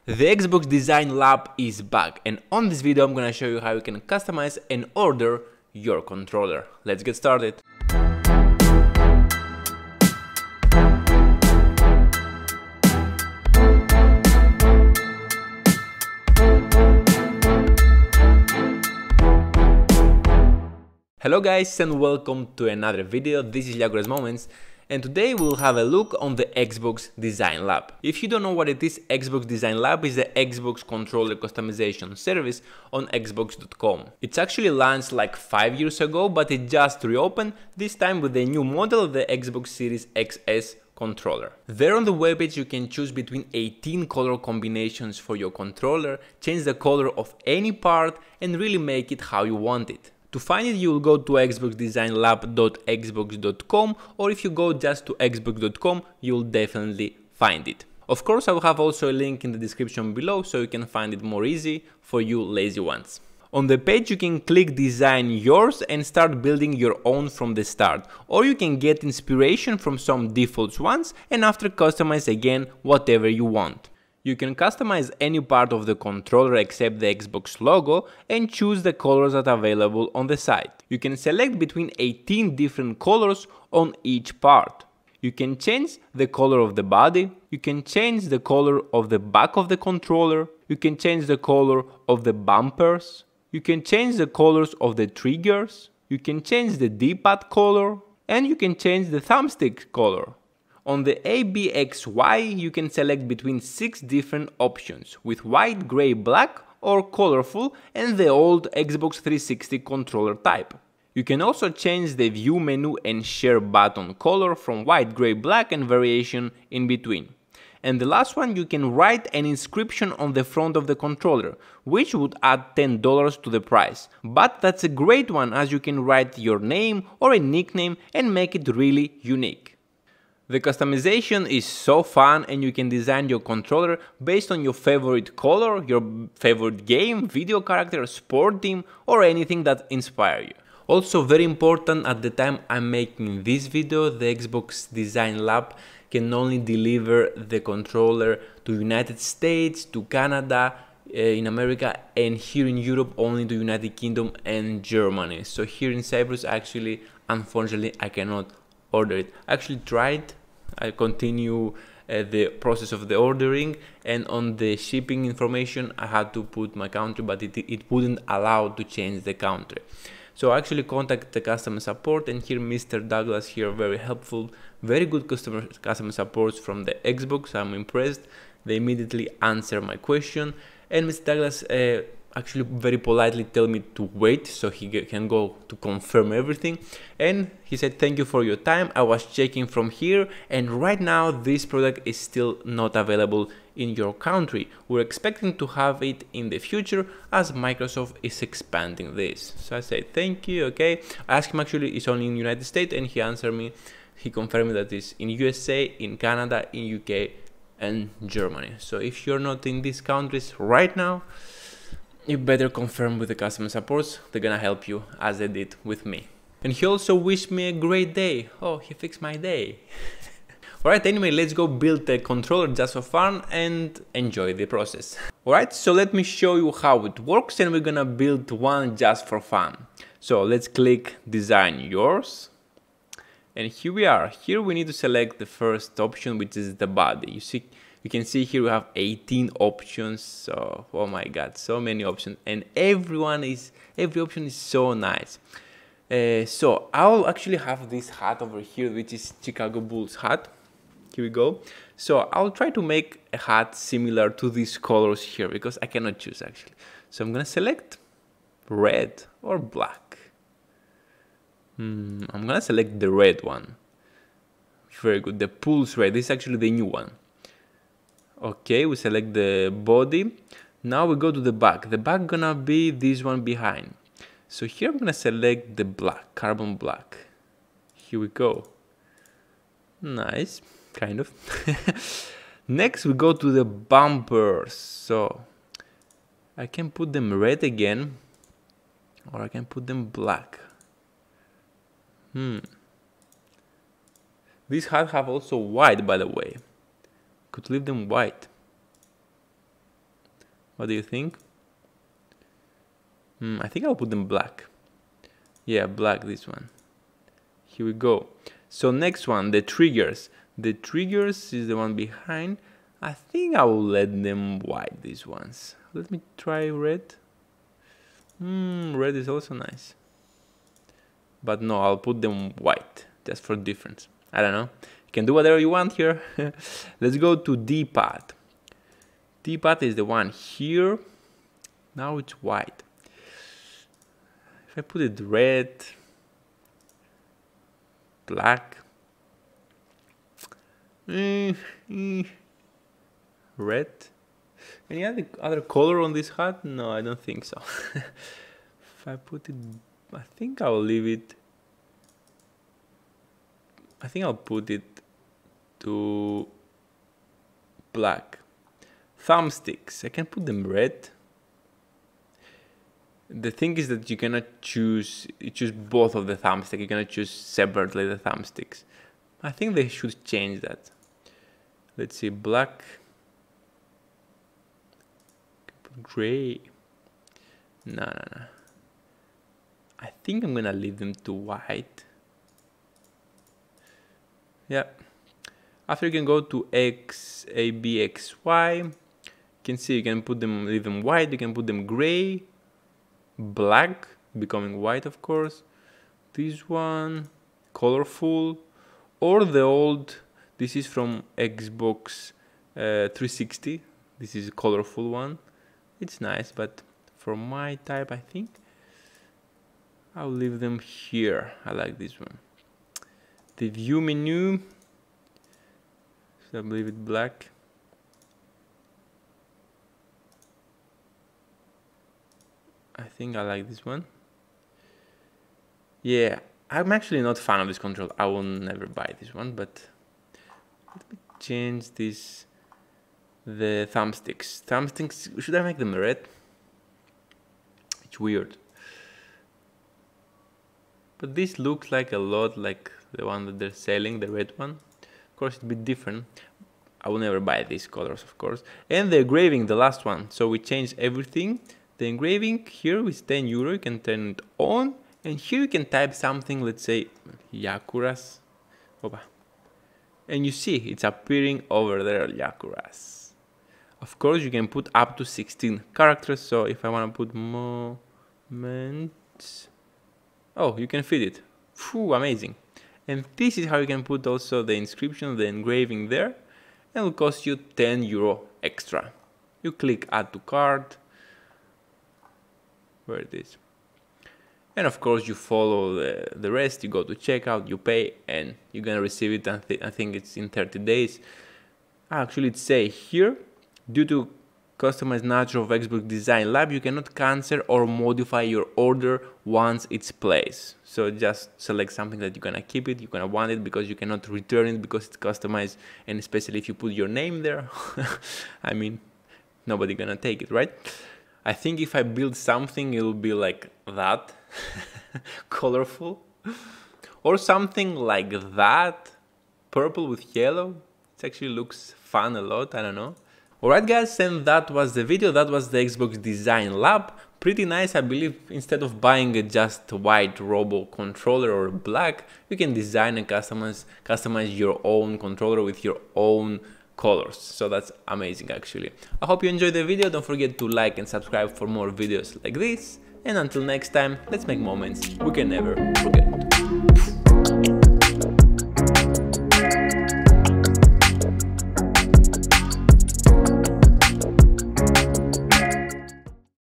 The Xbox Design Lab is back, and on this video I'm gonna show you how you can customize and order your controller. Let's get started. Hello guys and welcome to another video. This is Liakoras Moments, and today we'll have a look on the Xbox Design Lab. If you don't know what it is, Xbox Design Lab is the Xbox controller customization service on Xbox.com. It's actually launched like 5 years ago, but it just reopened, this time with the new model, the Xbox Series XS controller. There on the webpage you can choose between 18 color combinations for your controller, change the color of any part and really make it how you want it. To find it, you will go to xboxdesignlab.xbox.com, or if you go just to xbox.com, you'll definitely find it. Of course, I will have also a link in the description below so you can find it more easy for you lazy ones. On the page you can click design yours and start building your own from the start, or you can get inspiration from some default ones and after customize again whatever you want. You can customize any part of the controller except the Xbox logo and choose the colors that are available on the site. You can select between 18 different colors on each part. You can change the color of the body, you can change the color of the back of the controller, you can change the color of the bumpers, you can change the colors of the triggers, you can change the D-pad color, and you can change the thumbstick color. On the ABXY you can select between 6 different options with white, grey, black or colorful and the old Xbox 360 controller type. You can also change the view menu and share button color from white, grey, black and variation in between. And the last one, you can write an inscription on the front of the controller, which would add $10 to the price. But that's a great one as you can write your name or a nickname and make it really unique. The customization is so fun and you can design your controller based on your favorite color, your favorite game, video character, sport team or anything that inspires you. Also very important, at the time I'm making this video, the Xbox Design Lab can only deliver the controller to United States, to Canada, in America, and here in Europe only to United Kingdom and Germany. So here in Cyprus actually, unfortunately, I cannot order it. I actually tried. I continue the process of the ordering, and on the shipping information I had to put my country, but it wouldn't allow to change the country. So I actually contact the customer support, and here Mr. Douglas here, very helpful, very good customer support from the Xbox. I'm impressed. They immediately answer my question, and Mr. Douglas actually very politely tell me to wait so he can go to confirm everything, and he said thank you for your time, I was checking from here and right now this product is still not available in your country. We're expecting to have it in the future as Microsoft is expanding this. So I said thank you, okay. I asked him actually it's only in the United States and he answered me, he confirmed that it's in USA, in Canada, in UK and Germany. So if you're not in these countries right now, you better confirm with the customer supports, they're gonna help you as they did with me. And he also wished me a great day. Oh, he fixed my day. Alright, anyway, let's go build a controller just for fun and enjoy the process. Alright, so let me show you how it works and we're gonna build one just for fun. So let's click design yours. And here we are. Here we need to select the first option, which is the body. You can see here we have 18 options, so oh my god, so many options, and every option is so nice. So I'll actually have this hat over here, which is Chicago Bulls hat. Here we go. So I'll try to make a hat similar to these colors here because I cannot choose actually. So I'm gonna select red or black. I'm gonna select the red one. Very good. The Pulse red. This is actually the new one. Okay, we select the body. Now we go to the back. The back gonna be this one behind. So here I'm gonna select the black, carbon black. Here we go. Nice, kind of. Next we go to the bumpers. So I can put them red again, or I can put them black. These hats have also white, by the way. Could leave them white. What do you think? I think I'll put them black. Yeah, black, this one. Here we go. So next one, the triggers. The triggers is the one behind. I think I will let them white, these ones. Let me try red. Red is also nice. But no, I'll put them white, just for difference. I don't know. You can do whatever you want here. Let's go to D-pad. D-pad is the one here. Now it's white. If I put it red, black, red. Any other color on this hat? No, I don't think so. If I put it, I think I'll leave it. I think I'll put it to black. Thumbsticks, I can put them red. The thing is that you cannot choose both of the thumbsticks. You cannot choose separately the thumbsticks. I think they should change that. Let's see, black, gray. No. I think I'm gonna leave them to white. Yeah. After you can go to X, A, B, X, Y. You can see you can put them, leave them white. You can put them gray, black, becoming white, of course. This one, colorful, or the old. This is from Xbox 360. This is a colorful one. It's nice, but for my type, I think I'll leave them here. I like this one. The view menu, so I believe it black. I think I like this one. Yeah, I'm actually not a fan of this control. I will never buy this one, but let me change this. The thumbsticks. Thumbsticks, should I make them red? It's weird. But this looks like a lot like the one that they're selling, the red one. Of course, it's a bit different. I will never buy these colors, of course. And the engraving, the last one. So we changed everything. The engraving here is €10. You can turn it on. And here you can type something, let's say, Yakuras. Opa. And you see, it's appearing over there, Yakuras. Of course, you can put up to 16 characters. So if I want to put moments, oh, you can fit it. Phew, amazing. And this is how you can put also the inscription, the engraving there. And it will cost you €10 extra. You click add to cart. Where it is. And of course, you follow the rest. You go to checkout, you pay, and you're gonna receive it. I think it's in 30 days. Actually, it says here, due to customized nature of Xbox Design Lab, you cannot cancel or modify your order once it's placed. So just select something that you're gonna keep it, you're gonna want it, because you cannot return it because it's customized, and especially if you put your name there, I mean, nobody gonna take it, right? I think if I build something, it'll be like that, colorful, or something like that, purple with yellow. It actually looks fun a lot, I don't know. Alright guys, and that was the video. That was the Xbox Design Lab. Pretty nice, I believe. Instead of buying a just white Robo controller or black, you can design and customize your own controller with your own colors. So that's amazing actually. I hope you enjoyed the video. Don't forget to like and subscribe for more videos like this. And until next time, let's make moments we can never forget.